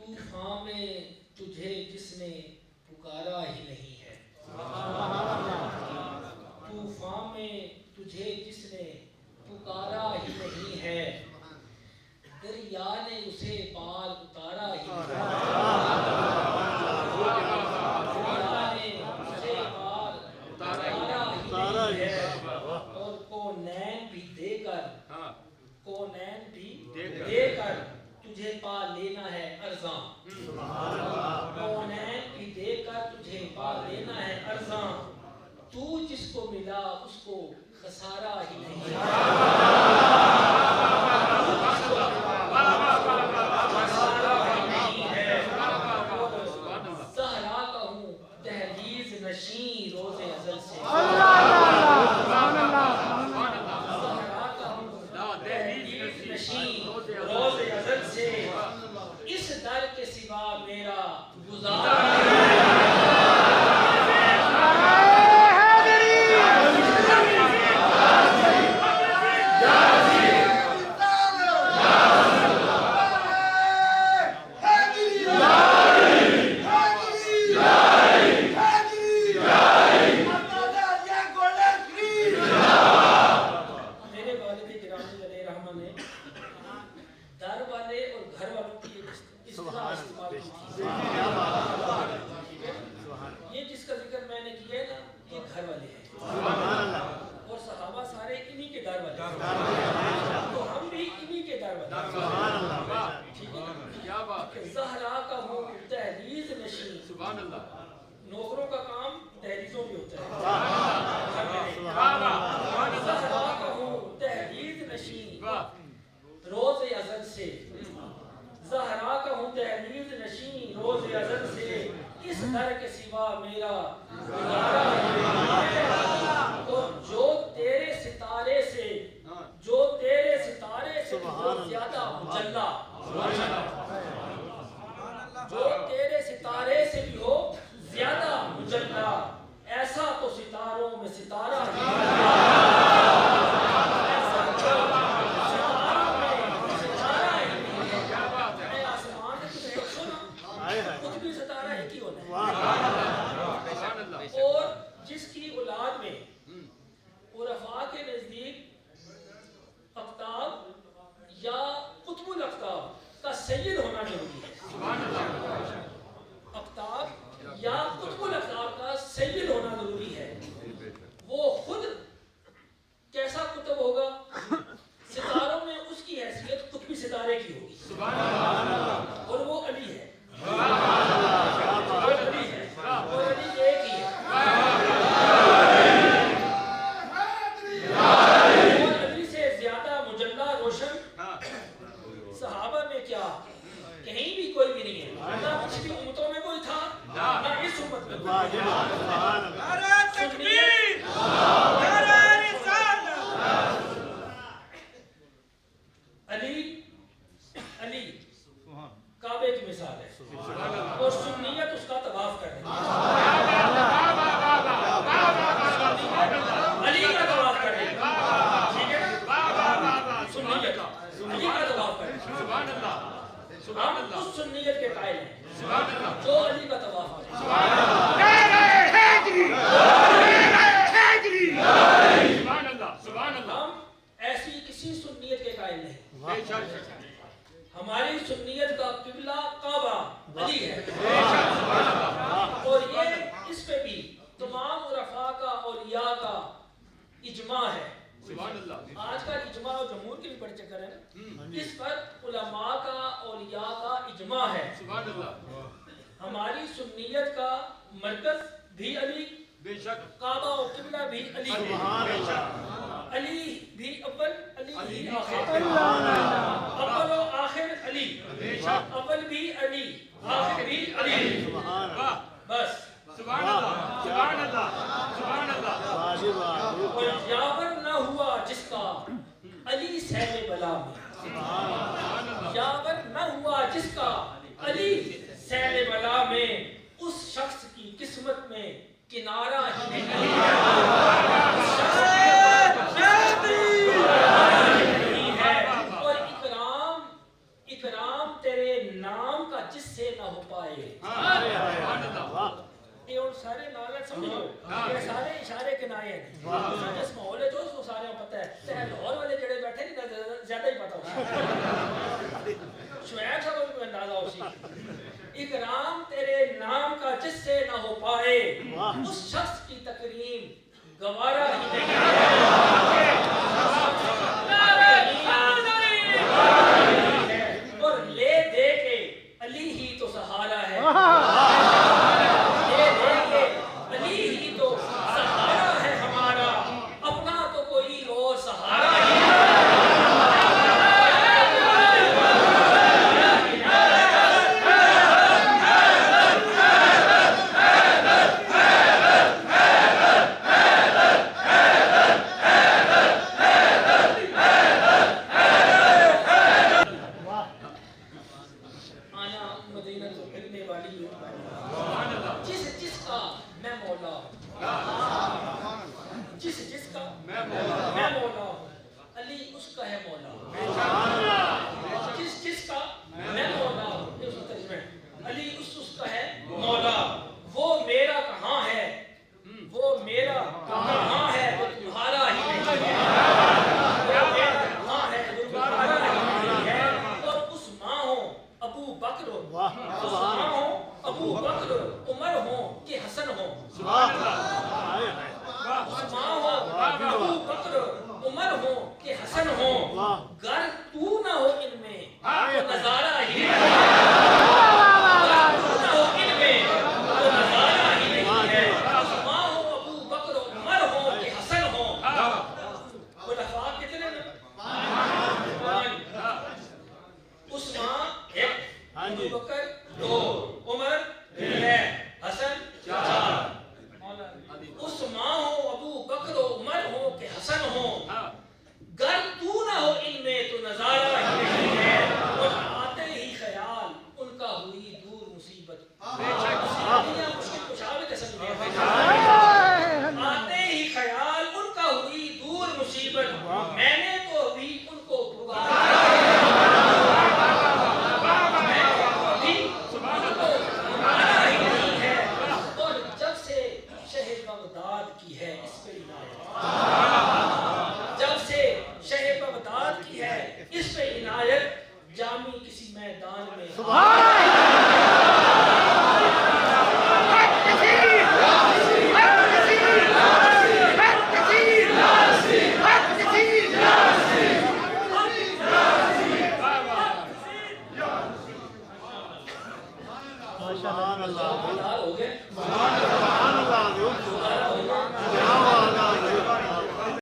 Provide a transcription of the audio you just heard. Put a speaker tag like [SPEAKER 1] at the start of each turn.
[SPEAKER 1] طوفان میں تجھے جس نے پکارا ہی نہیں ہے، طوفان میں تجھے جس نے پکارا ہی نہیں ہے، دریا نے اسے پار اتارا ہی نہیں ہے، دریا نے اسے پار اتارا ہی نہیں ہے، اور کونین بھی دے کر تجھے پا لینا ہے ارزاں، کونین بھی دے کر تجھے پا لینا ہے ارزاں، تو جس کو ملا اس کو خسارہ ہی نہیں ہے، زہرا کا ہوں دہلیز نشین روز ازل سے، روز ازل سے اس در کے سوا میرا گزارا زہرا کا ہوں دہلیز نشین، نوکروں کا کام دہلیزوں میں ہوتا ہے، زہرا کا ہوں دہلیز نشین روز ازل سے، زہرا کا ہوں دہلیز نشین روز ازل سے اس در کے سوا میرا گزارا نہیں ہے، اور جو تیرے ستارے سے بہت زیادہ مجلہ، جو تیرے ستارے سے بھی ہو زیادہ مجلہ، ایسا تو ستاروں میں ستارہ ہی نہیں ہے، ایسا تو ستاروں میں ستارہ ہی نہیں ہے، اے آسمان نے تمہیں رکھو نا، خود بھی ستارہ ہی کی ہونا ہے، اور جس کی اولاد میں عرفاء کے نزدیک اقطاب یا قطب الاقطاب کا سید ہونا ضروری ہے، اقطاب یا قطب الاقطاب کا سید ہونا ضروری ہے، وہ خود کیسا قطب ہوگا؟ ستاروں میں اس کی حیثیت قطبی ستارے کی ہوگی، اور وہ علی ہے، اور علی ایک ہی ہے، اور علی سے زیادہ مجلہ روشن صحابہ میں کیا کہیں بھی کوئی بھی نہیں ہے، نہ پچھلی امتوں میں کوئی تھا نہ اس امت میں کوئی تھا، نعرہ تکبیر، نعرہ رسالت، علی کعبے کی مثال ہے، اور سنیت اس کا طواف کرنے علی کا طواف کرنے، ٹھیک ہے، سنیت علی کا طواف کرنے، ہم اس سنیت کے قائل ہیں جو علی کا طواف کرے، ہم ایسی کسی سنیت کے قائل نہیں، ہماری سنیت کا قبلہ کعبہ علی ہے، اور یہ اس پہ بھی تمام عرفاء کا اولیاء کا اجماع ہے، آج کا اجماع اور جمہور کے بھی بڑے چکر ہے نا، اس پر علماء کا اولیاء کا اجماع ہے، ہماری سنیت کا مرکز بھی علی، کعبہ و قبلہ بھی علی، علی بھی اول علی بھی آخر، اول و آخر علی، اول بھی علی آخر بھی علی، بس سبحان اللہ سبحان اللہ سبحان اللہ، اور یاور نہ ہوا جس کا علی سیل بلا میں، یاور نہ ہوا جس کا علی سیل بلا میں، اس شخص کی قسمت میں کنارہ ہی نہیں ہے، اس شخص نہیں ہے، اور اکرام تیرے نام کا جس سے زیادہ ہی پتا ہوگا شعیب صاحب کو بھی اندازہ ہوگی اکرام تیرے نام کا جس سے نہ ہو پائے اس شخص کی تکریم گوارا ہی نہیں اور لے دے کے علی ہی تو سہارا ہے لے دے کے علی ہی تو سہارا ہے ہمارا اپنا تو کوئی اور سہارا ہی
[SPEAKER 2] سبحان اللہ